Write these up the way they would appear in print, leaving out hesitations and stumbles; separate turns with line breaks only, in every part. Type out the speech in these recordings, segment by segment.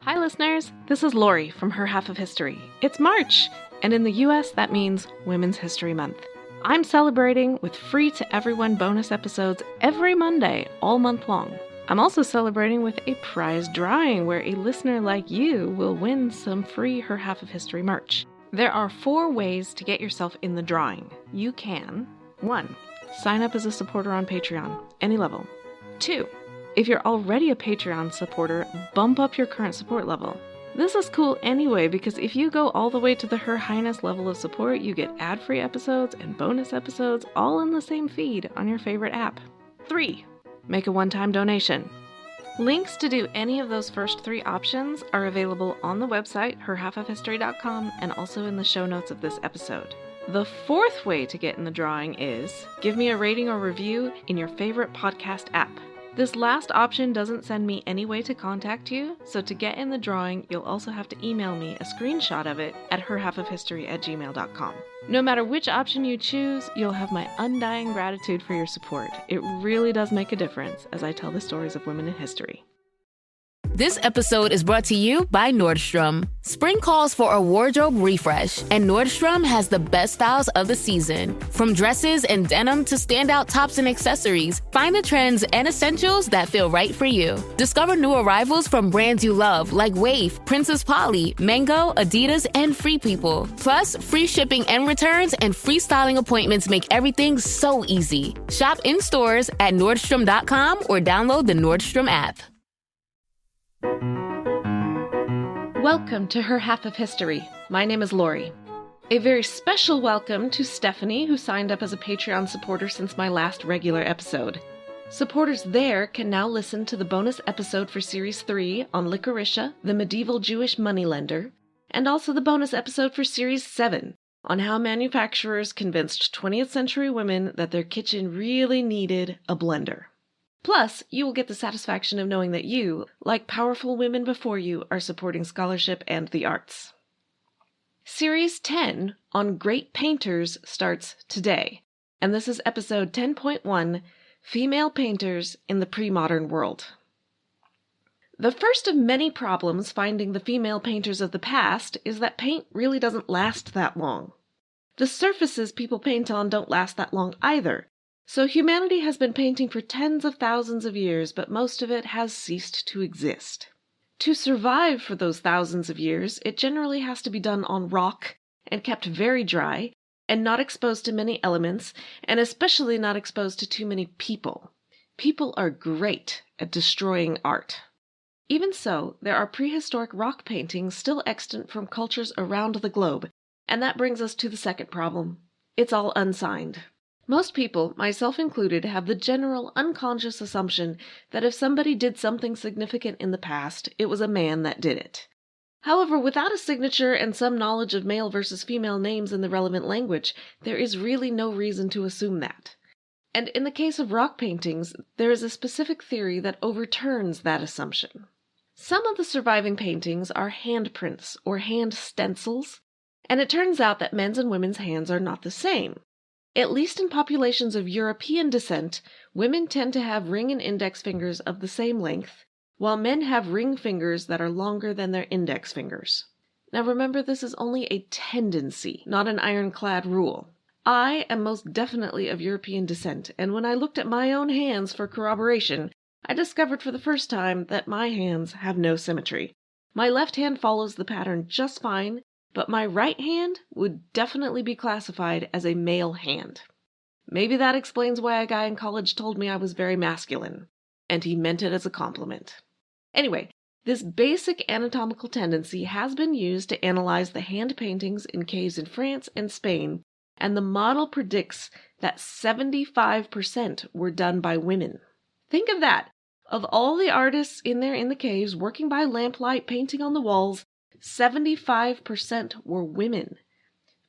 Hi listeners, this is Lori from Her Half of History. It's March, and in the US that means Women's History Month. I'm celebrating with free to everyone bonus episodes every Monday, all month long. I'm also celebrating with a prize drawing where a listener like you will win some free Her Half of History merch. There are 4 ways to get yourself in the drawing. You can 1. Sign up as a supporter on Patreon, any level. 2. If you're already a Patreon supporter, bump up your current support level. This is cool anyway because if you go all the way to the Her Highness level of support, you get ad-free episodes and bonus episodes all in the same feed on your favorite app. 3. Make a one-time donation. Links to do any of those first 3 options are available on the website, herhalfofhistory.com, and also in the show notes of this episode. The 4th way to get in the drawing is give me a rating or review in your favorite podcast app. This last option doesn't send me any way to contact you, so to get in the drawing, you'll also have to email me a screenshot of it at herhalfofhistory@gmail.com. No matter which option you choose, you'll have my undying gratitude for your support. It really does make a difference as I tell the stories of women in history.
This episode is brought to you by Nordstrom. Spring calls for a wardrobe refresh, and Nordstrom has the best styles of the season. From dresses and denim to standout tops and accessories, find the trends and essentials that feel right for you. Discover new arrivals from brands you love like Wave, Princess Polly, Mango, Adidas, and Free People. Plus, free shipping and returns and free styling appointments make everything so easy. Shop in stores at Nordstrom.com or download the Nordstrom app.
Welcome to Her Half of History. My name is Lori. A very special welcome to Stephanie, who signed up as a Patreon supporter since my last regular episode. Supporters there can now listen to the bonus episode for Series 3 on Licoricia, the medieval Jewish moneylender, and also the bonus episode for Series 7 on how manufacturers convinced 20th century women that their kitchen really needed a blender. Plus, you will get the satisfaction of knowing that you, like powerful women before you, are supporting scholarship and the arts. Series 10 on great painters starts today, and this is episode 10.1, Female Painters in the Premodern World. The first of many problems finding the female painters of the past is that paint really doesn't last that long. The surfaces people paint on don't last that long either. So humanity has been painting for tens of thousands of years, but most of it has ceased to exist. To survive for those thousands of years, it generally has to be done on rock and kept very dry and not exposed to many elements, and especially not exposed to too many people. People are great at destroying art. Even so, there are prehistoric rock paintings still extant from cultures around the globe, and that brings us to the second problem. It's all unsigned. Most people, myself included, have the general unconscious assumption that if somebody did something significant in the past, it was a man that did it. However, without a signature and some knowledge of male versus female names in the relevant language, there is really no reason to assume that. And in the case of rock paintings, there is a specific theory that overturns that assumption. Some of the surviving paintings are handprints or hand stencils, and it turns out that men's and women's hands are not the same. At least in populations of European descent, women tend to have ring and index fingers of the same length, while men have ring fingers that are longer than their index fingers. Now remember, this is only a tendency, not an ironclad rule. I am most definitely of European descent, and when I looked at my own hands for corroboration, I discovered for the first time that my hands have no symmetry. My left hand follows the pattern just fine, but my right hand would definitely be classified as a male hand. Maybe that explains why a guy in college told me I was very masculine, and he meant it as a compliment. Anyway, this basic anatomical tendency has been used to analyze the hand paintings in caves in France and Spain, and the model predicts that 75% were done by women. Think of that. Of all the artists in there in the caves working by lamplight painting on the walls, 75% were women.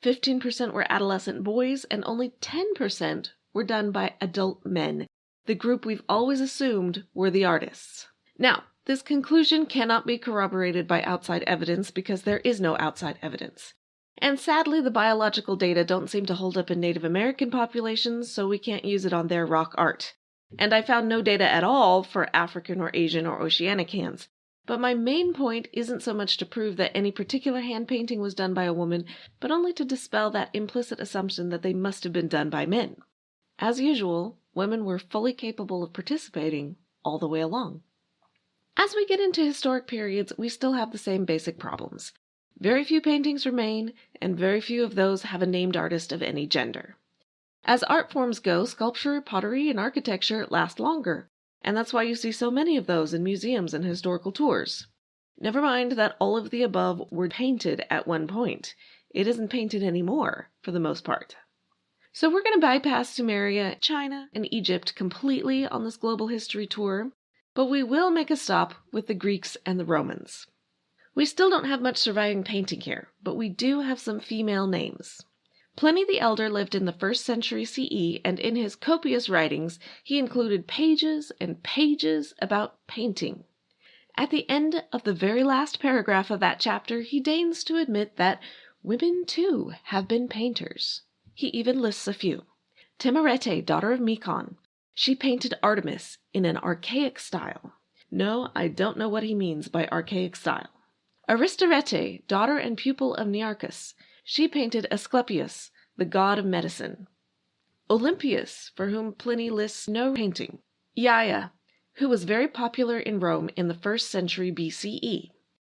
15% were adolescent boys, and only 10% were done by adult men, the group we've always assumed were the artists. Now, this conclusion cannot be corroborated by outside evidence because there is no outside evidence. And sadly, the biological data don't seem to hold up in Native American populations, so we can't use it on their rock art. And I found no data at all for African or Asian or Oceanic hands. But my main point isn't so much to prove that any particular hand painting was done by a woman, but only to dispel that implicit assumption that they must have been done by men. As usual, women were fully capable of participating all the way along. As we get into historic periods, we still have the same basic problems. Very few paintings remain, and very few of those have a named artist of any gender. As art forms go, sculpture, pottery, and architecture last longer, and that's why you see so many of those in museums and historical tours. Never mind that all of the above were painted at one point. It isn't painted anymore, for the most part. So we're going to bypass Sumeria, China, and Egypt completely on this global history tour, but we will make a stop with the Greeks and the Romans. We still don't have much surviving painting here, but we do have some female names. Pliny the Elder lived in the 1st century CE, and in his copious writings, he included pages and pages about painting. At the end of the very last paragraph of that chapter, he deigns to admit that women, too, have been painters. He even lists a few. Timarete, daughter of Mecon. She painted Artemis in an archaic style. No, I don't know what he means by archaic style. Aristarete, daughter and pupil of Nearchus. She painted Asclepius, the god of medicine. Olympias, for whom Pliny lists no painting. Iaia, who was very popular in Rome in the 1st century BCE.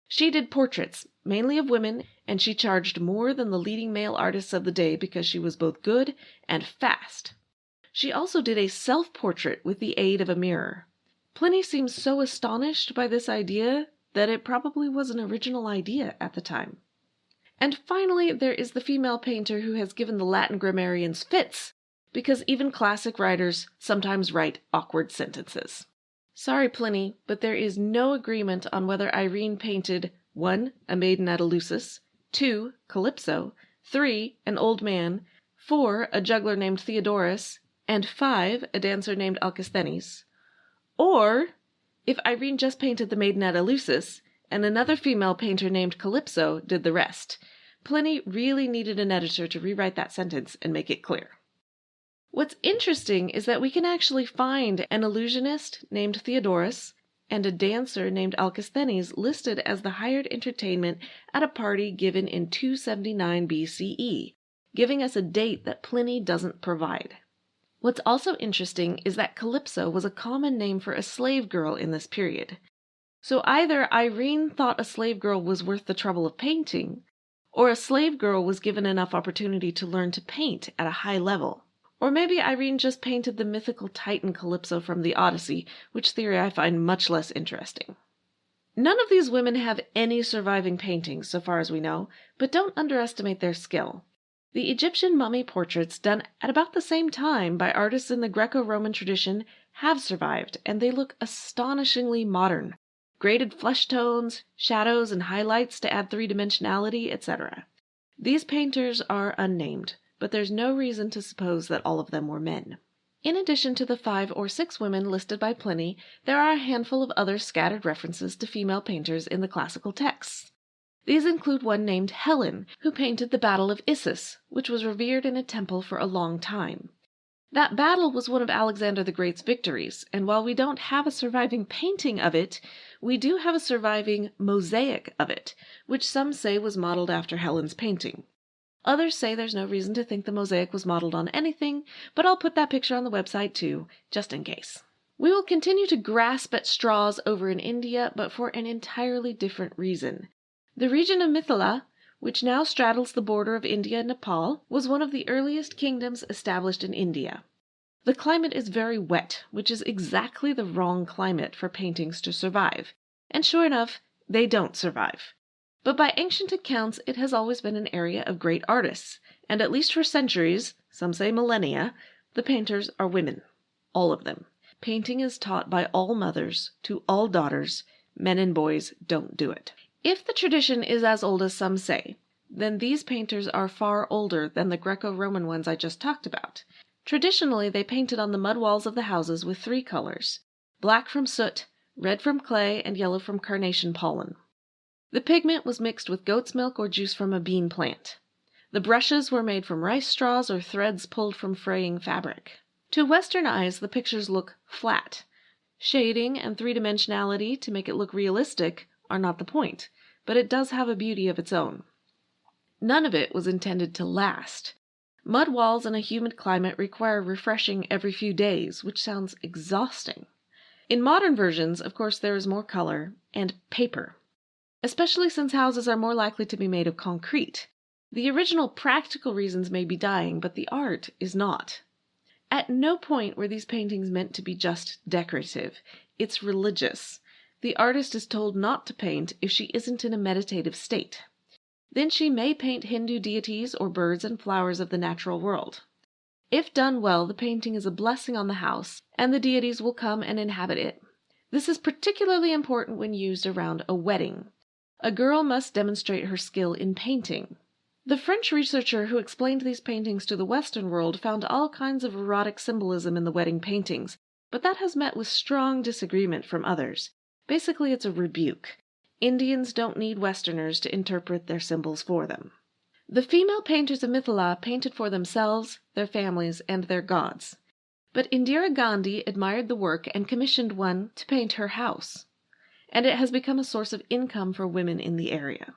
She did portraits, mainly of women, and she charged more than the leading male artists of the day because she was both good and fast. She also did a self-portrait with the aid of a mirror. Pliny seems so astonished by this idea that it probably was an original idea at the time. And finally, there is the female painter who has given the Latin grammarians fits, because even classic writers sometimes write awkward sentences. Sorry, Pliny, but there is no agreement on whether Irene painted 1. A maiden at Eleusis, 2. Calypso, 3. An old man, 4. A juggler named Theodorus, and 5. A dancer named Alcisthenes. Or, if Irene just painted the maiden at Eleusis, and another female painter named Calypso did the rest. Pliny really needed an editor to rewrite that sentence and make it clear. What's interesting is that we can actually find an illusionist named Theodorus and a dancer named Alcisthenes listed as the hired entertainment at a party given in 279 BCE, giving us a date that Pliny doesn't provide. What's also interesting is that Calypso was a common name for a slave girl in this period. So either Irene thought a slave girl was worth the trouble of painting, or a slave girl was given enough opportunity to learn to paint at a high level. Or maybe Irene just painted the mythical Titan Calypso from the Odyssey, which theory I find much less interesting. None of these women have any surviving paintings, so far as we know, but don't underestimate their skill. The Egyptian mummy portraits done at about the same time by artists in the Greco-Roman tradition have survived, and they look astonishingly modern. Graded flesh tones, shadows, and highlights to add three-dimensionality, etc. These painters are unnamed, but there's no reason to suppose that all of them were men. In addition to the 5 or 6 women listed by Pliny, there are a handful of other scattered references to female painters in the classical texts. These include one named Helen, who painted the Battle of Issus, which was revered in a temple for a long time. That battle was one of Alexander the Great's victories, and while we don't have a surviving painting of it, we do have a surviving mosaic of it, which some say was modeled after Helen's painting. Others say there's no reason to think the mosaic was modeled on anything, but I'll put that picture on the website too, just in case. We will continue to grasp at straws over in India, but for an entirely different reason. The region of Mithila, which now straddles the border of India and Nepal, was one of the earliest kingdoms established in India. The climate is very wet, which is exactly the wrong climate for paintings to survive, and sure enough, they don't survive. But by ancient accounts, it has always been an area of great artists, and at least for centuries, some say millennia, the painters are women. All of them. Painting is taught by all mothers to all daughters. Men and boys don't do it. If the tradition is as old as some say, then these painters are far older than the Greco-Roman ones I just talked about. Traditionally, they painted on the mud walls of the houses with 3 colors: black from soot, red from clay, and yellow from carnation pollen. The pigment was mixed with goat's milk or juice from a bean plant. The brushes were made from rice straws or threads pulled from fraying fabric. To Western eyes, the pictures look flat. Shading and three-dimensionality to make it look realistic are not the point, but it does have a beauty of its own. None of it was intended to last. Mud walls in a humid climate require refreshing every few days, which sounds exhausting. In modern versions, of course, there is more color and paper, especially since houses are more likely to be made of concrete. The original practical reasons may be dying, but the art is not. At no point were these paintings meant to be just decorative. It's religious. The artist is told not to paint if she isn't in a meditative state. Then she may paint Hindu deities or birds and flowers of the natural world. If done well, the painting is a blessing on the house, and the deities will come and inhabit it. This is particularly important when used around a wedding. A girl must demonstrate her skill in painting. The French researcher who explained these paintings to the Western world found all kinds of erotic symbolism in the wedding paintings, but that has met with strong disagreement from others. Basically, it's a rebuke. Indians don't need Westerners to interpret their symbols for them. The female painters of Mithila painted for themselves, their families, and their gods. But Indira Gandhi admired the work and commissioned one to paint her house, and it has become a source of income for women in the area.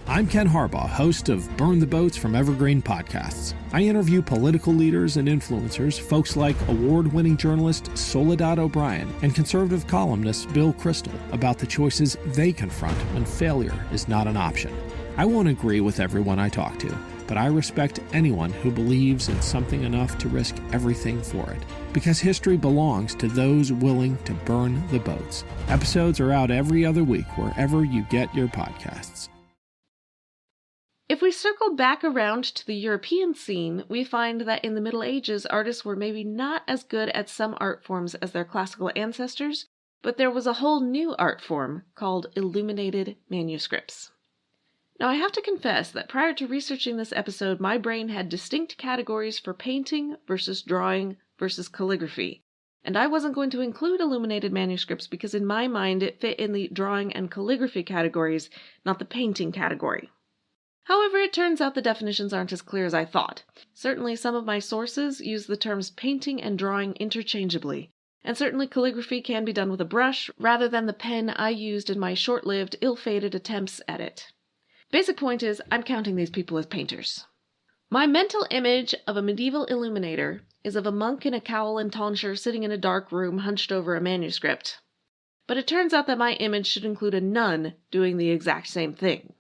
I'm Ken Harbaugh, host of Burn the Boats from Evergreen Podcasts. I interview political leaders and influencers, folks like award-winning journalist Soledad O'Brien and conservative columnist Bill Kristol about the choices they confront when failure is not an option. I won't agree with everyone I talk to, but I respect anyone who believes in something enough to risk everything for it. Because history belongs to those willing to burn the boats. Episodes are out every other week wherever you get your podcasts.
If we circle back around to the European scene, we find that in the Middle Ages, artists were maybe not as good at some art forms as their classical ancestors, but there was a whole new art form called illuminated manuscripts. Now, I have to confess that prior to researching this episode, my brain had distinct categories for painting versus drawing versus calligraphy, and I wasn't going to include illuminated manuscripts because in my mind it fit in the drawing and calligraphy categories, not the painting category. However, it turns out the definitions aren't as clear as I thought. Certainly some of my sources use the terms painting and drawing interchangeably, and certainly calligraphy can be done with a brush rather than the pen I used in my short-lived, ill-fated attempts at it. Basic point is, I'm counting these people as painters. My mental image of a medieval illuminator is of a monk in a cowl and tonsure sitting in a dark room hunched over a manuscript. But it turns out that my image should include a nun doing the exact same thing.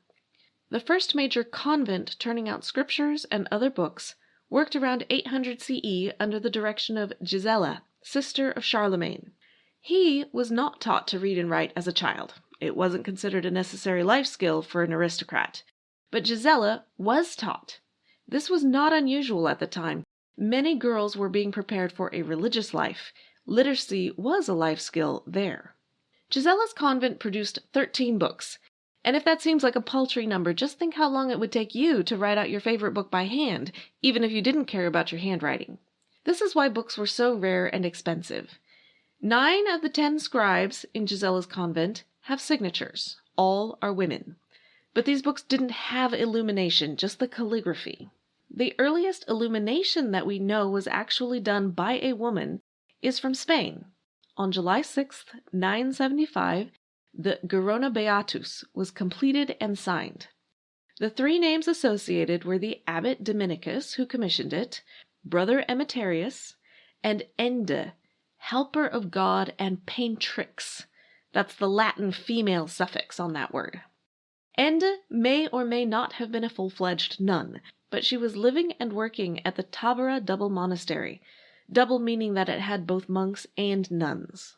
The first major convent turning out scriptures and other books worked around 800 CE under the direction of Gisela, sister of Charlemagne. He was not taught to read and write as a child. It wasn't considered a necessary life skill for an aristocrat. But Gisela was taught. This was not unusual at the time. Many girls were being prepared for a religious life. Literacy was a life skill there. Gisela's convent produced 13 books. And if that seems like a paltry number, just think how long it would take you to write out your favorite book by hand, even if you didn't care about your handwriting. This is why books were so rare and expensive. 9 of the 10 scribes in Gisela's convent have signatures. All are women. But these books didn't have illumination, just the calligraphy. The earliest illumination that we know was actually done by a woman is from Spain. On July 6th, 975, the Corona Beatus was completed and signed. The 3 names associated were the Abbot Dominicus, who commissioned it, Brother Emeterius, and Ende, helper of God and paintrix. That's the Latin female suffix on that word. Ende may or may not have been a full-fledged nun, but she was living and working at the Tabora Double Monastery, double meaning that it had both monks and nuns.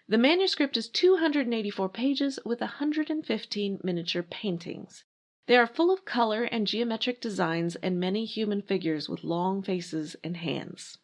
The manuscript is 284 pages with 115 miniature paintings. They are full of color and geometric designs and many human figures with long faces and hands.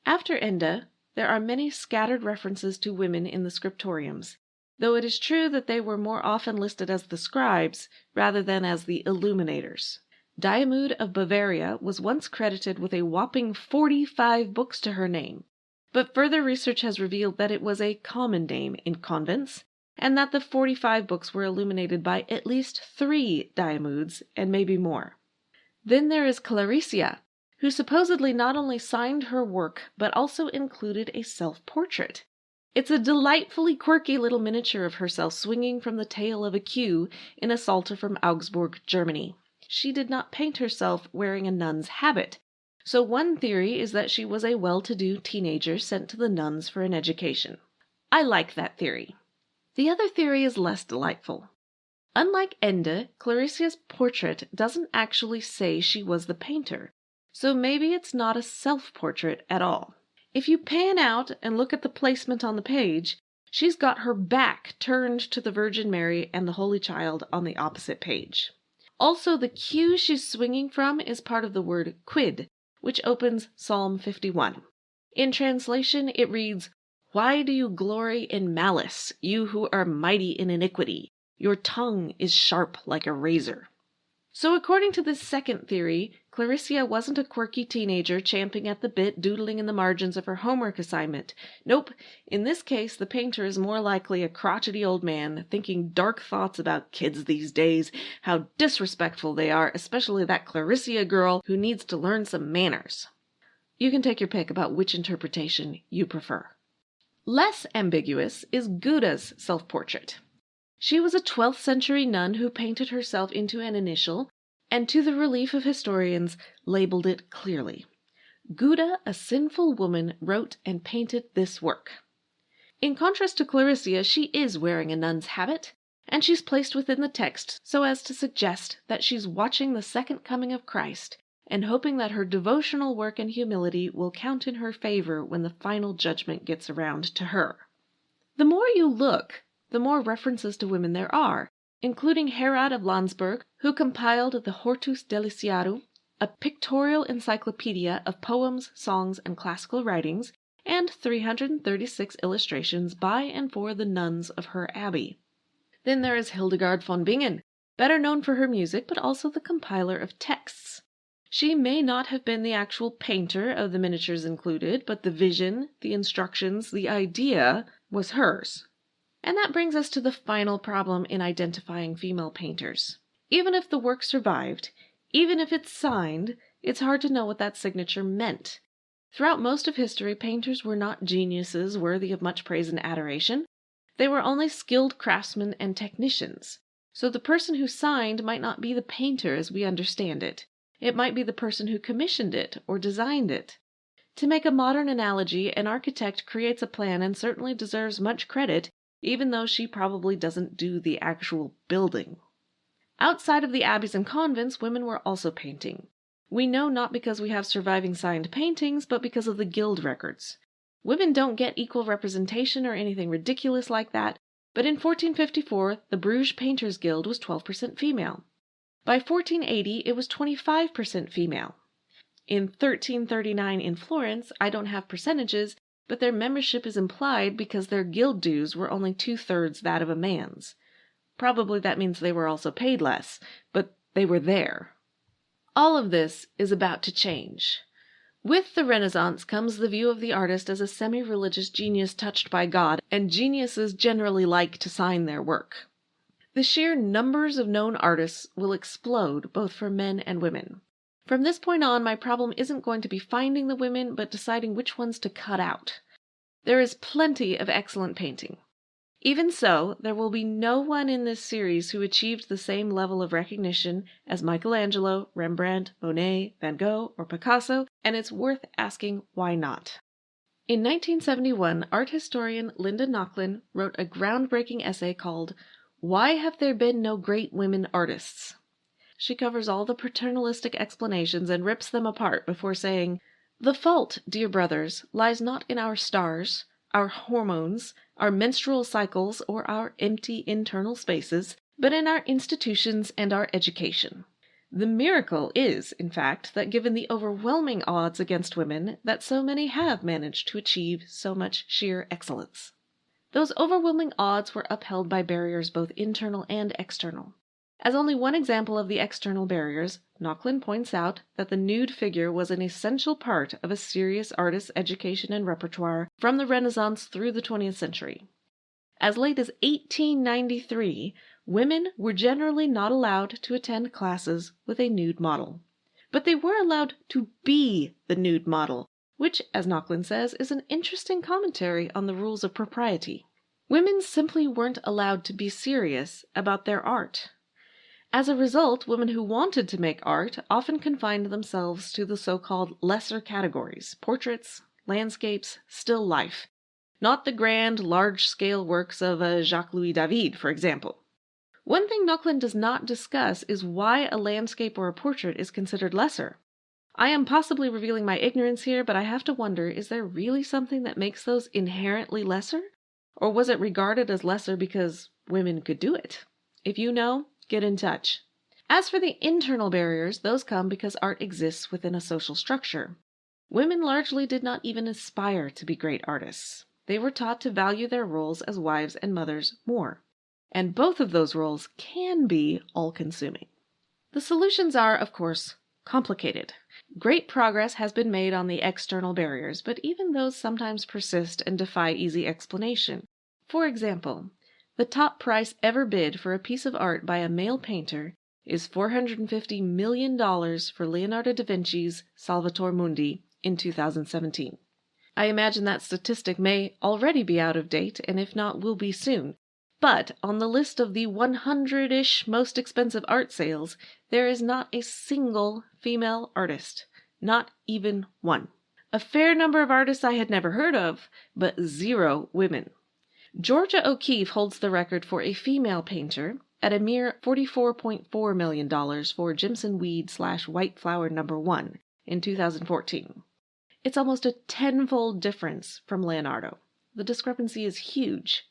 After Ende, there are many scattered references to women in the scriptoriums, though it is true that they were more often listed as the scribes rather than as the illuminators. Diarmuid of Bavaria was once credited with a whopping 45 books to her name, but further research has revealed that it was a common name in convents, and that the 45 books were illuminated by at least 3 Diarmuids, and maybe more. Then there is Clarisia. who supposedly not only signed her work, but also included a self-portrait. It's a delightfully quirky little miniature of herself swinging from the tail of a queue in a Psalter from Augsburg, Germany. She did not paint herself wearing a nun's habit, so one theory is that she was a well-to-do teenager sent to the nuns for an education. I like that theory. The other theory is less delightful. Unlike Ende, Claricia's portrait doesn't actually say she was the painter, so maybe it's not a self-portrait at all. If you pan out and look at the placement on the page, she's got her back turned to the Virgin Mary and the Holy Child on the opposite page. Also, the queue she's swinging from is part of the word quid, which opens Psalm 51. In translation, it reads, "Why do you glory in malice, you who are mighty in iniquity? Your tongue is sharp like a razor." So according to this second theory, Claricia wasn't a quirky teenager champing at the bit, doodling in the margins of her homework assignment. Nope, in this case the painter is more likely a crotchety old man thinking dark thoughts about kids these days, how disrespectful they are, especially that Claricia girl who needs to learn some manners. You can take your pick about which interpretation you prefer. Less ambiguous is Guda's self-portrait. She was a 12th century nun who painted herself into an initial, and to the relief of historians, labeled it clearly. Guda, a sinful woman, wrote and painted this work. In contrast to Claricia, she is wearing a nun's habit, and she's placed within the text so as to suggest that she's watching the second coming of Christ and hoping that her devotional work and humility will count in her favor when the final judgment gets around to her. The more you look, the more references to women there are, including Herod of Landsberg, who compiled the Hortus Deliciarum, a pictorial encyclopedia of poems, songs, and classical writings, and 336 illustrations by and for the nuns of her abbey. Then there is Hildegard von Bingen, better known for her music, but also the compiler of texts. She may not have been the actual painter of the miniatures included, but the vision, the instructions, the idea was hers. And that brings us to the final problem in identifying female painters. Even if the work survived, even if it's signed, it's hard to know what that signature meant. Throughout most of history, painters were not geniuses worthy of much praise and adoration. They were only skilled craftsmen and technicians. So the person who signed might not be the painter as we understand it. It might be the person who commissioned it or designed it. To make a modern analogy, an architect creates a plan and certainly deserves much credit, even though she probably doesn't do the actual building. Outside of the abbeys and convents, women were also painting. We know not because we have surviving signed paintings, but because of the guild records. Women don't get equal representation or anything ridiculous like that, but in 1454, the Bruges Painters Guild was 12% female. By 1480, it was 25% female. In 1339 in Florence, I don't have percentages, but their membership is implied because their guild dues were only 2/3 that of a man's. Probably that means they were also paid less, but they were there. All of this is about to change. With the Renaissance comes the view of the artist as a semi-religious genius touched by God, and geniuses generally like to sign their work. The sheer numbers of known artists will explode both for men and women. From this point on, my problem isn't going to be finding the women, but deciding which ones to cut out. There is plenty of excellent painting. Even so, there will be no one in this series who achieved the same level of recognition as Michelangelo, Rembrandt, Monet, Van Gogh, or Picasso, and it's worth asking why not. In 1971, art historian Linda Nochlin wrote a groundbreaking essay called "Why Have There Been No Great Women Artists?" She covers all the paternalistic explanations and rips them apart before saying, "The fault, dear brothers, lies not in our stars, our hormones, our menstrual cycles, or our empty internal spaces, but in our institutions and our education. The miracle is, in fact, that given the overwhelming odds against women, that so many have managed to achieve so much sheer excellence." Those overwhelming odds were upheld by barriers both internal and external. As only one example of the external barriers, Nochlin points out that the nude figure was an essential part of a serious artist's education and repertoire from the Renaissance through the 20th century. As late as 1893, women were generally not allowed to attend classes with a nude model. but they were allowed to be the nude model, which, as Nochlin says, is an interesting commentary on the rules of propriety. Women simply weren't allowed to be serious about their art. As a result, women who wanted to make art often confined themselves to the so-called lesser categories: portraits, landscapes, still life, not the grand, large-scale works of Jacques-Louis David, for example. One thing Nochlin does not discuss is why a landscape or a portrait is considered lesser. I am possibly revealing my ignorance here, but I have to wonder, is there really something that makes those inherently lesser? Or was it regarded as lesser because women could do it? If you know, get in touch. As for the internal barriers, those come because art exists within a social structure. Women largely did not even aspire to be great artists. They were taught to value their roles as wives and mothers more. And both of those roles can be all-consuming. The solutions are, of course, complicated. Great progress has been made on the external barriers, but even those sometimes persist and defy easy explanation. For example, the top price ever bid for a piece of art by a male painter is $450 million for Leonardo da Vinci's Salvator Mundi in 2017. I imagine that statistic may already be out of date, and if not, will be soon. But on the list of the 100-ish most expensive art sales, there is not a single female artist. Not even one. A fair number of artists I had never heard of, but 0 women. Georgia O'Keeffe holds the record for a female painter at a mere $44.4 million for Jimson Weed / White Flower No. 1 in 2014. It's almost a tenfold difference from Leonardo. The discrepancy is huge.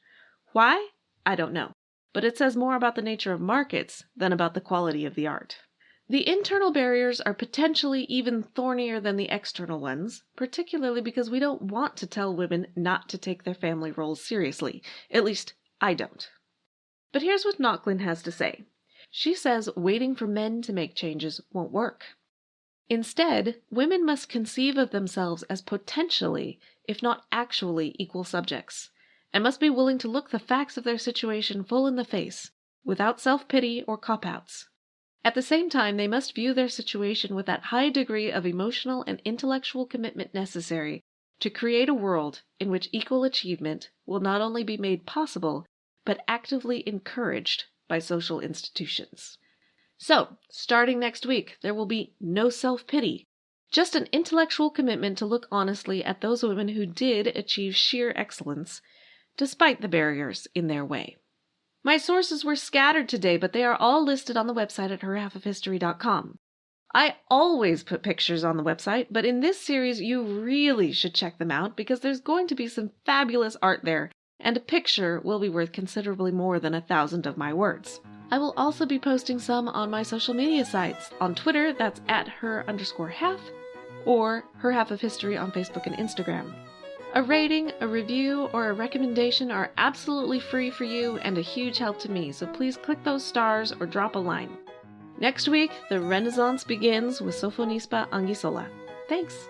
Why? I don't know, but it says more about the nature of markets than about the quality of the art. The internal barriers are potentially even thornier than the external ones, particularly because we don't want to tell women not to take their family roles seriously. At least, I don't. But here's what Nochlin has to say. She says waiting for men to make changes won't work. Instead, women must conceive of themselves as potentially, if not actually, equal subjects, and must be willing to look the facts of their situation full in the face, without self-pity or cop-outs. At the same time, they must view their situation with that high degree of emotional and intellectual commitment necessary to create a world in which equal achievement will not only be made possible, but actively encouraged by social institutions. So, starting next week, there will be no self-pity, just an intellectual commitment to look honestly at those women who did achieve sheer excellence, despite the barriers in their way. My sources were scattered today, but they are all listed on the website at herhalfofhistory.com. I always put pictures on the website, but in this series you really should check them out because there's going to be some fabulous art there, and a picture will be worth considerably more than 1,000 of my words. I will also be posting some on my social media sites. On Twitter, that's at @her_half, or Her Half of History on Facebook and Instagram. A rating, a review, or a recommendation are absolutely free for you and a huge help to me, so please click those stars or drop a line. Next week, the Renaissance begins with Sofonisba Anguissola. Thanks!